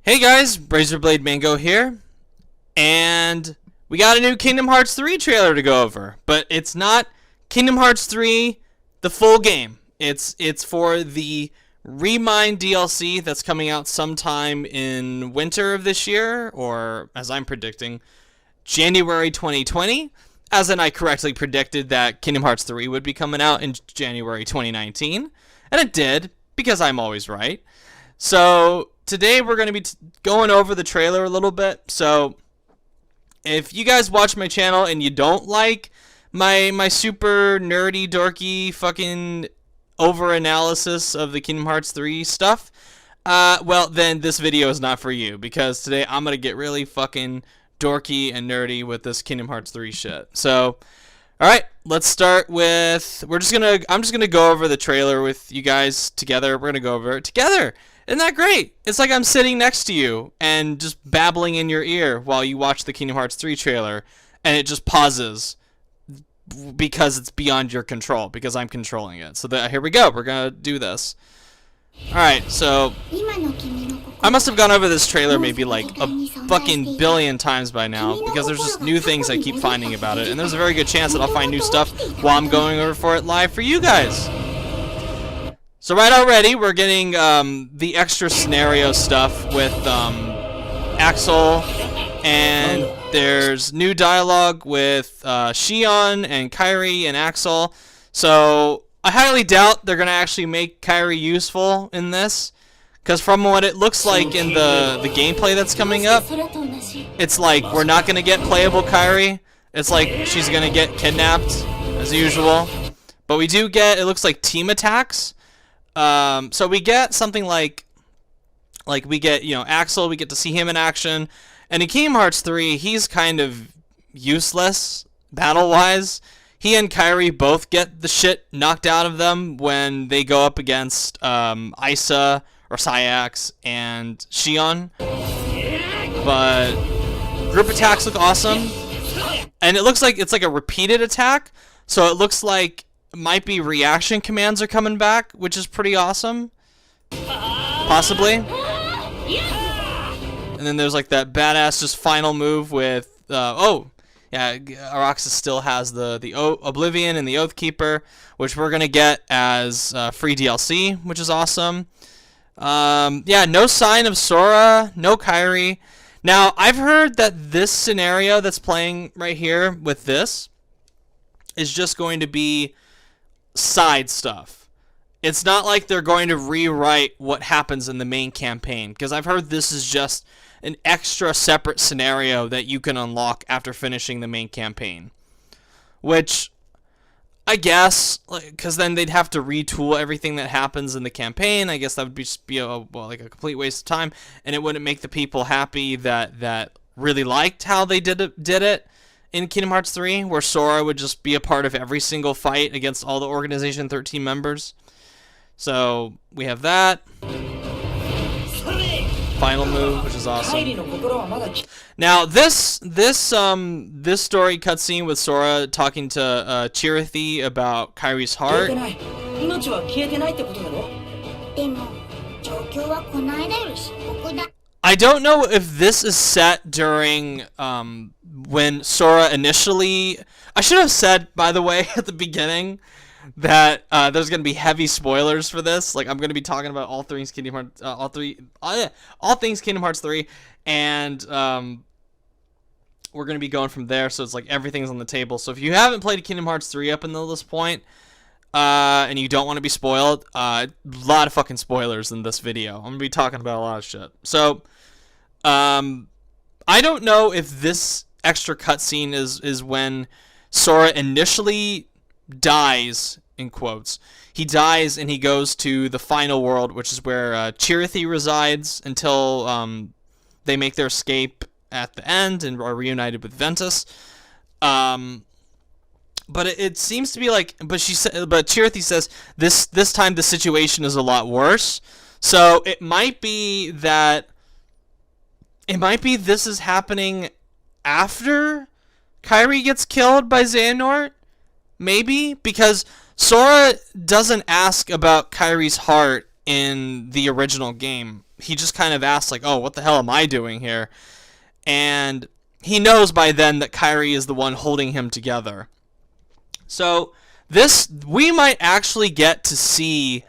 Hey guys, Razorblade Mango here, and we got a new Kingdom Hearts 3 trailer to go over, but it's not Kingdom Hearts 3, the full game. It's for the Remind DLC that's coming out sometime in winter of this year, or as I'm predicting, January 2020, as in I correctly predicted that Kingdom Hearts 3 would be coming out in January 2019, and it did, because I'm always right. So today we're going to be going over the trailer a little bit. So if you guys watch my channel and you don't like my super nerdy, dorky, fucking over-analysis of the Kingdom Hearts 3 stuff, well, then this video is not for you, because today I'm going to get really fucking dorky and nerdy with this Kingdom Hearts 3 shit. So, alright, let's start with, I'm just going to go over the trailer with you guys together. We're going to go over it together. Isn't that great? It's like I'm sitting next to you and just babbling in your ear while you watch the Kingdom Hearts 3 trailer, and it just pauses because it's beyond your control, because I'm controlling it. So here we go. We're going to do this. Alright, so I must have gone over this trailer maybe like a fucking billion times by now, because there's just new things I keep finding about it, and there's a very good chance that I'll find new stuff while I'm going over for it live for you guys. So right already, we're getting the extra scenario stuff with Axel, and there's new dialogue with Xion and Kairi and Axel. So I highly doubt they're going to actually make Kairi useful in this, because from what it looks like in the gameplay that's coming up, it's like we're not going to get playable Kairi. It's like she's going to get kidnapped, as usual. But we do get, it looks like, team attacks. So we get something like we get, Axel, we get to see him in action. And in Kingdom Hearts 3, he's kind of useless, battle-wise. He and Kairi both get the shit knocked out of them when they go up against, Isa, or Sayax, and Xion. But group attacks look awesome. And it looks like it's like a repeated attack, so it looks like might be reaction commands are coming back, which is pretty awesome. Possibly. And then there's like that badass just final move with Aroxas still has the Oblivion and the Oathkeeper, which we're gonna get as free DLC, which is awesome. No sign of Sora, no Kairi. Now I've heard that this scenario that's playing right here with this is just going to be side stuff. It's not like they're going to rewrite what happens in the main campaign, because I've heard this is just an extra separate scenario that you can unlock after finishing the main campaign, which I guess, because then they'd have to retool everything that happens in the campaign. I guess that would be a complete waste of time, and it wouldn't make the people happy that really liked how they did it in Kingdom Hearts 3, where Sora would just be a part of every single fight against all the Organization 13 members. So we have that. Final move, which is awesome. Now this story cutscene with Sora talking to Chirithy about Kairi's heart. I don't know if this is set during when Sora initially... I should have said, by the way, at the beginning that there's going to be heavy spoilers for this. Like, I'm going to be talking about all things Kingdom Hearts, all things Kingdom Hearts 3, and we're going to be going from there. So it's like everything's on the table. So if you haven't played Kingdom Hearts 3 up until this point, and you don't want to be spoiled, a lot of fucking spoilers in this video. I'm going to be talking about a lot of shit. So, I don't know if this extra cutscene is when Sora initially dies, in quotes. He dies and he goes to the final world, which is where Chirithy resides until they make their escape at the end and are reunited with Ventus. But it seems to be like, but Chirithy says this time the situation is a lot worse. So it might be that this is happening after Kairi gets killed by Xehanort, maybe, because Sora doesn't ask about Kairi's heart in the original game. he just kind of asks like, oh, what the hell am I doing here? And he knows by then that Kairi is the one holding him together. So we might actually get to see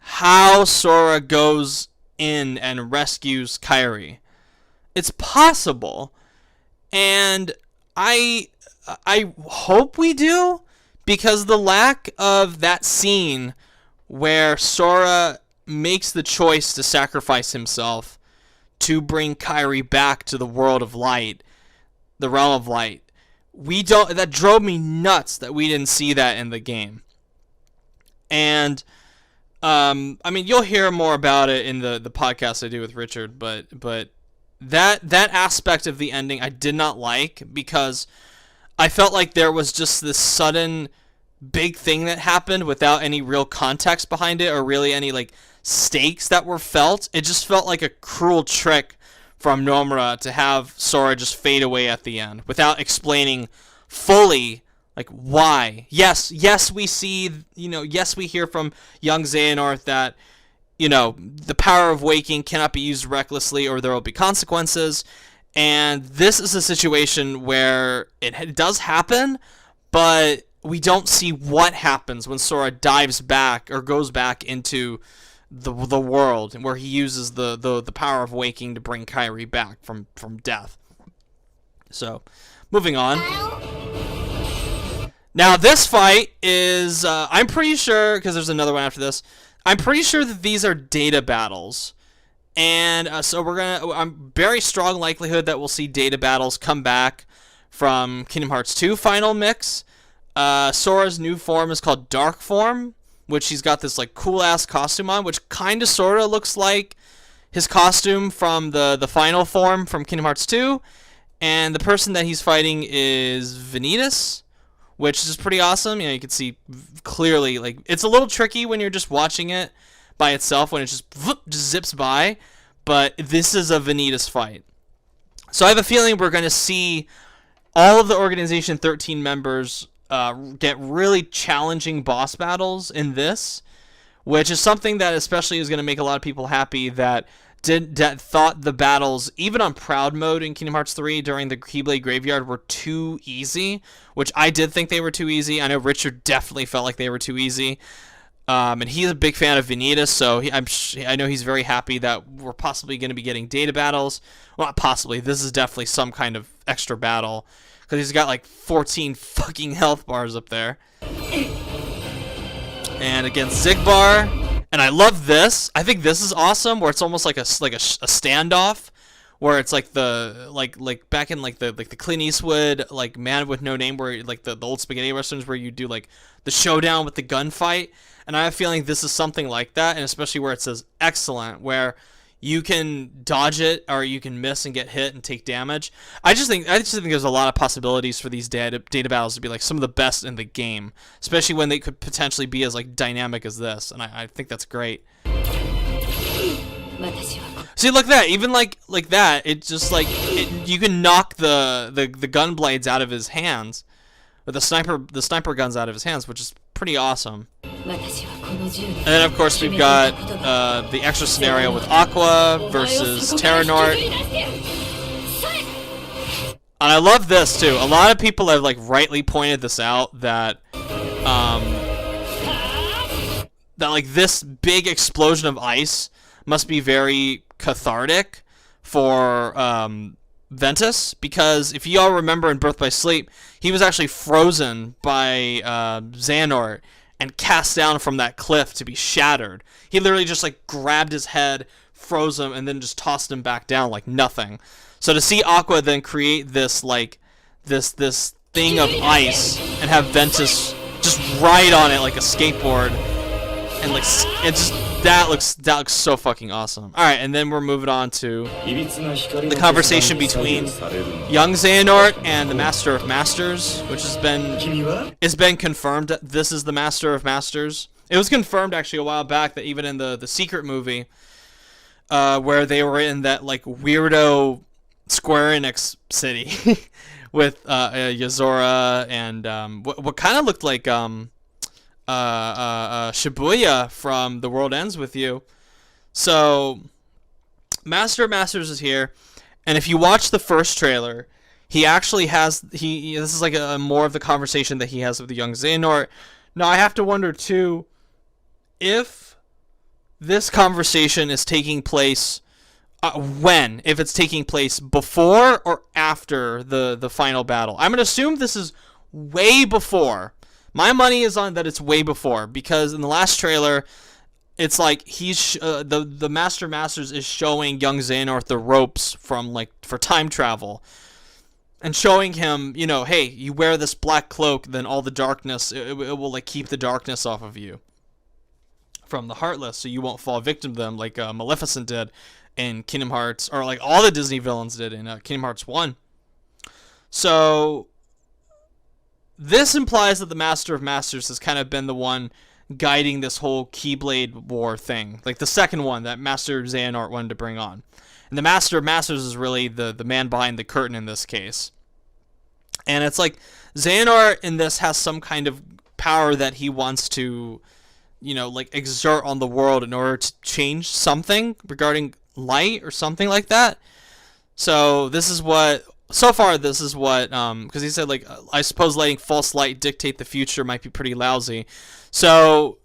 how Sora goes in and rescues Kairi. It's possible, and I hope we do, because the lack of that scene where Sora makes the choice to sacrifice himself to bring Kairi back to the world of light, the realm of light, that drove me nuts that we didn't see that in the game. And I mean, you'll hear more about it in the podcast I do with Richard, but that aspect of the ending I did not like, because I felt like there was just this sudden big thing that happened without any real context behind it, or really any like stakes that were felt. It just felt like a cruel trick from Nomura to have Sora just fade away at the end without explaining fully like why. Yes, we see, yes, we hear from young Xehanort that, the power of waking cannot be used recklessly or there will be consequences. And this is a situation where it does happen, but we don't see what happens when Sora dives back or goes back into the world, where he uses the power of waking to bring Kairi back from death. So, moving on. Now, this fight is, I'm pretty sure, because there's another one after this, I'm pretty sure that these are data battles. And so I'm very strong likelihood that we'll see data battles come back from Kingdom Hearts 2 Final Mix. Sora's new form is called Dark Form, which he's got this like cool ass costume on, which kind of sort of looks like his costume from the final form from Kingdom Hearts 2. And the person that he's fighting is Vanitas, which is pretty awesome. You can see clearly, like, it's a little tricky when you're just watching it by itself, when it just zips by, but this is a Vanitas fight. So I have a feeling we're going to see all of the Organization 13 members get really challenging boss battles in this, which is something that especially is going to make a lot of people happy that thought the battles, even on Proud Mode in Kingdom Hearts 3 during the Keyblade Graveyard, were too easy, which I did think they were too easy. I know Richard definitely felt like they were too easy. And he's a big fan of Vanitas, so I know he's very happy that we're possibly going to be getting data battles. Well, not possibly. This is definitely some kind of extra battle, because he's got like 14 fucking health bars up there. And against Zigbar. And I love this. I think this is awesome, where it's almost like a standoff, where it's like like back in like the Clint Eastwood like Man with No Name, where like the old spaghetti westerns where you do like the showdown with the gunfight. And I have a feeling this is something like that, and especially where it says excellent, where you can dodge it or you can miss and get hit and take damage. I just think there's a lot of possibilities for these data battles to be like some of the best in the game, especially when they could potentially be as like dynamic as this, and I think that's great. See, look at that, even like that, it just like you can knock the gun blades out of his hands, or the sniper guns out of his hands, which is pretty awesome. And then of course we've got the extra scenario with Aqua versus Terranort. And I love this too. A lot of people have like rightly pointed this out, that that like this big explosion of ice must be very cathartic for Ventus, because if you all remember in Birth by Sleep, he was actually frozen by Xehanort and cast down from that cliff to be shattered. He literally just like grabbed his head, froze him, and then just tossed him back down like nothing. So to see Aqua then create this like this thing of ice and have Ventus just ride on it like a skateboard, and like it just that looks so fucking awesome. All right, and then we're moving on to the conversation between young Xehanort and the Master of Masters, which has been confirmed that this is the Master of Masters. It was confirmed actually a while back that even in the Secret movie, where they were in that like weirdo Square Enix city with Yozora and what kind of looked like Shibuya from The World Ends With You. So Master of Masters is here, and if you watch the first trailer, he actually has this is like a more of the conversation that he has with the young Xehanort. Now I have to wonder too if this conversation is taking place if it's taking place before or after the final battle. I'm gonna assume this is way before. My money is on that it's way before, because in the last trailer, it's like he's the Master Masters is showing young Xehanort the ropes for time travel, and showing him, hey, you wear this black cloak, then all the darkness it will like keep the darkness off of you from the Heartless, so you won't fall victim to them like Maleficent did in Kingdom Hearts, or like all the Disney villains did in Kingdom Hearts 1. So this implies that the Master of Masters has kind of been the one guiding this whole Keyblade War thing, like the second one that Master Xehanort wanted to bring on. And the Master of Masters is really the man behind the curtain in this case. And it's like Xehanort in this has some kind of power that he wants to, like exert on the world in order to change something regarding light or something like that. So this is what, because he said, like, I suppose letting false light dictate the future might be pretty lousy. So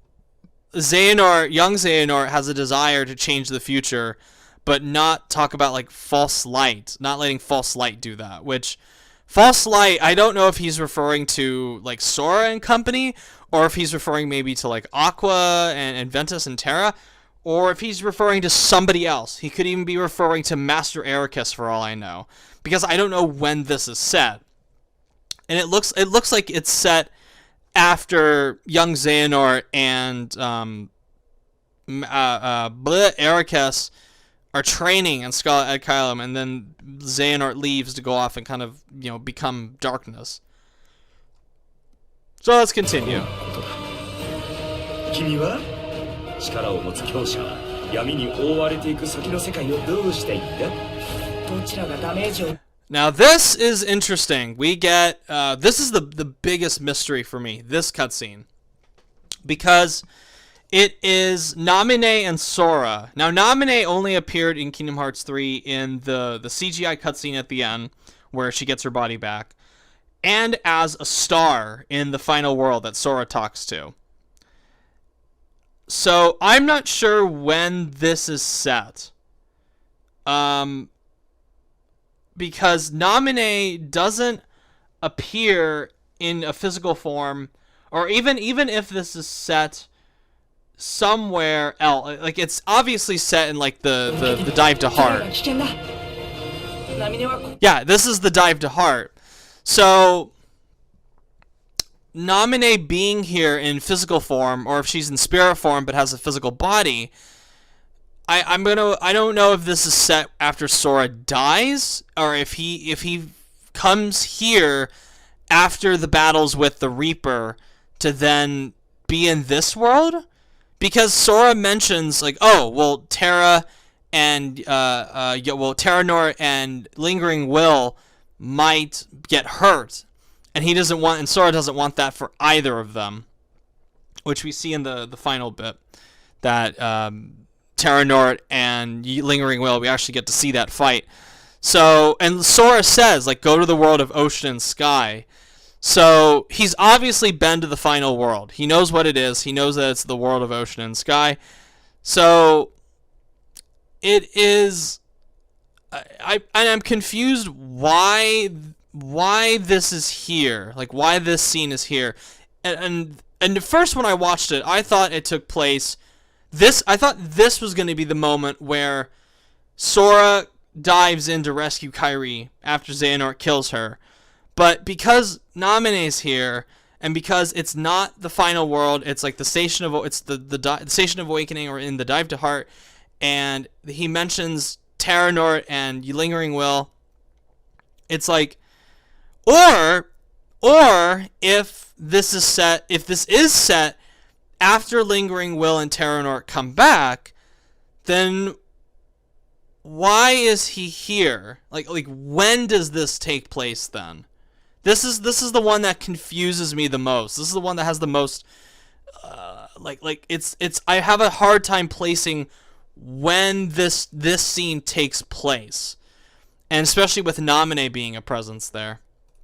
young Xehanort has a desire to change the future, but not talk about like false light, not letting false light do that. Which false light, I don't know if he's referring to like Sora and company, or if he's referring maybe to like Aqua and Ventus and Terra, or if he's referring to somebody else. He could even be referring to Master Ericus for all I know, because I don't know when this is set. And it looks like it's set after young Xehanort and Ericus are training in Scarlet Ekylum, and then Xehanort leaves to go off and kind of, become darkness. So let's continue. 君は力を持つ強者は闇に覆われていく先の世界をどうしたいんだ? どちらがダメージを Now this is interesting. We get this is the biggest mystery for me, this cutscene, because it is Namine and Sora. Now Namine only appeared in Kingdom Hearts 3 in the CGI cutscene at the end, where she gets her body back, and as a star in the final world that Sora talks to. So I'm not sure when this is set. Because Namine doesn't appear in a physical form, or even if this is set somewhere else, like it's obviously set in like the dive to heart. Yeah, this is the dive to heart. So Namine being here in physical form, or if she's in spirit form but has a physical body, I don't know if this is set after Sora dies, or if he comes here after the battles with the Reaper to then be in this world, because Sora mentions like, oh well, Terra Nor and Lingering Will might get hurt, and Sora doesn't want that for either of them, which we see in the final bit that Terra Nort and Lingering Will, we actually get to see that fight. So, and Sora says, like, go to the world of ocean and sky. So, he's obviously been to the final world. He knows what it is. He knows that it's the world of ocean and sky. So, it is... I'm confused why this is here. Like, why this scene is here. And at first when I watched it, I thought it took place... I thought this was going to be the moment where Sora dives in to rescue Kairi after Xehanort kills her. But because Namine's here, and because it's not the final world, it's like the Station of Station of Awakening, or in the Dive to Heart, and he mentions Terra Nort and Lingering Will. It's like, or if this is set after Lingering Will and Terra Nort come back, then why is he here? Like when does this take place then? This is the one that confuses me the most. This is the one that has the most it's I have a hard time placing when this scene takes place, and especially with Namine being a presence there.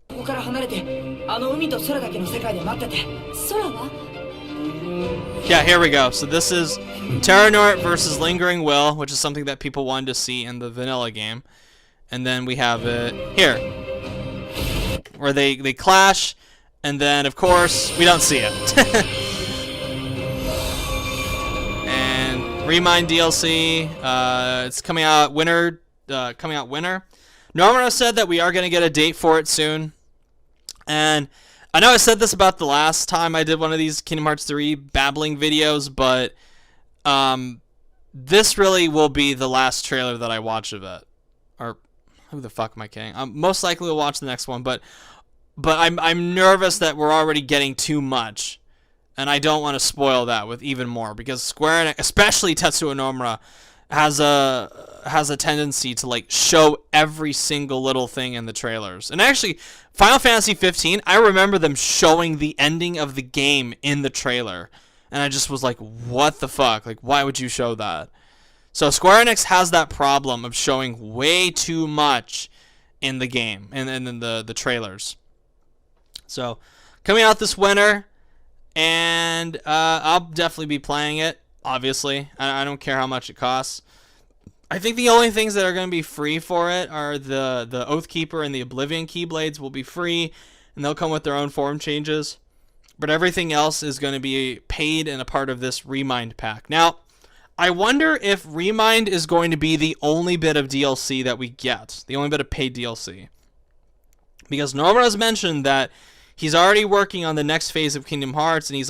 ここから離れてあの海と空だけの世界で待ってて。空は？ Yeah, here we go. So this is Terranort versus Lingering Will, which is something that people wanted to see in the vanilla game. And then we have it here, where they clash, and then, of course, we don't see it. And Remind DLC, it's coming out winter. Nomura said that we are going to get a date for it soon. And I know I said this about the last time I did one of these Kingdom Hearts 3 babbling videos, but this really will be the last trailer that I watch of it. Or who the fuck am I kidding? Most likely will watch the next one, but I'm nervous that we're already getting too much, and I don't want to spoil that with even more, because Square Enix, especially Tetsuya Nomura, has a tendency to like show every single little thing in the trailers. And actually, Final Fantasy 15, I remember them showing the ending of the game in the trailer, and I just was like, what the fuck? Like, why would you show that? So Square Enix has that problem of showing way too much in the game and in the trailers. So coming out this winter, and I'll definitely be playing it. Obviously, I don't care how much it costs. I think the only things that are going to be free for it are the Oathkeeper and the Oblivion Keyblades will be free, and they'll come with their own form changes. But everything else is going to be paid and a part of this Remind pack. Now, I wonder if Remind is going to be the only bit of DLC that we get, the only bit of paid DLC. Because Nomura has mentioned that he's already working on the next phase of Kingdom Hearts, and he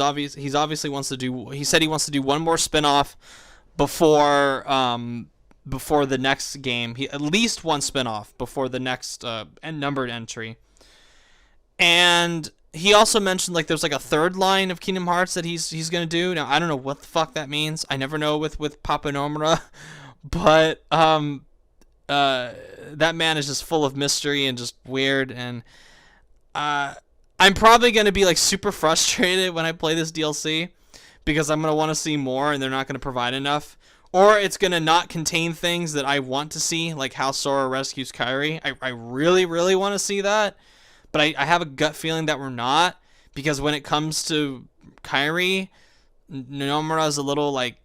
obviously wants to do. He said he wants to do one more spin-off before the next game. At least one spin-off before the next numbered entry. And he also mentioned like there's like a third line of Kingdom Hearts that he's gonna do. Now I don't know what the fuck that means. I never know with Papa Nomura, but that man is just full of mystery and just weird, and I'm probably going to be like super frustrated when I play this DLC, because I'm going to want to see more and they're not going to provide enough. Or it's going to not contain things that I want to see, like how Sora rescues Kairi. I really, really want to see that, but I have a gut feeling that we're not, because when it comes to Kairi, Nomura's a little like,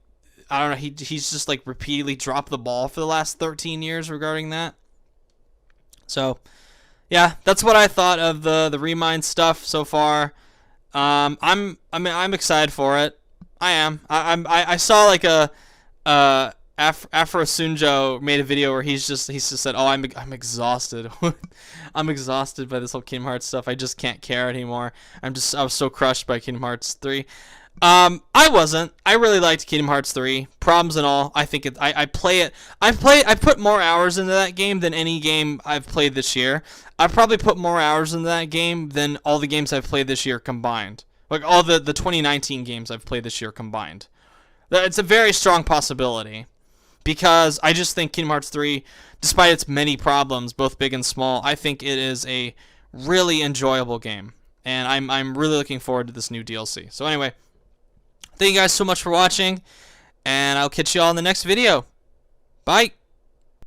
I don't know, he's just like repeatedly dropped the ball for the last 13 years regarding that. So yeah, that's what I thought of the Remind stuff so far. I'm excited for it. I am. I saw like a Afro Sunjo made a video where he's just said, "Oh, I'm exhausted. I'm exhausted by this whole Kingdom Hearts stuff. I just can't care anymore. I was so crushed by Kingdom Hearts 3." I wasn't. I really liked Kingdom Hearts 3. Problems and all. I think I play it. I put more hours into that game than any game I've played this year. I've probably put more hours into that game than all the games I've played this year combined. Like all the 2019 games I've played this year combined. It's a very strong possibility, because I just think Kingdom Hearts 3, despite its many problems, both big and small, I think it is a really enjoyable game, and I'm really looking forward to this new DLC. So anyway, thank you guys so much for watching, and I'll catch you all in the next video. Bye!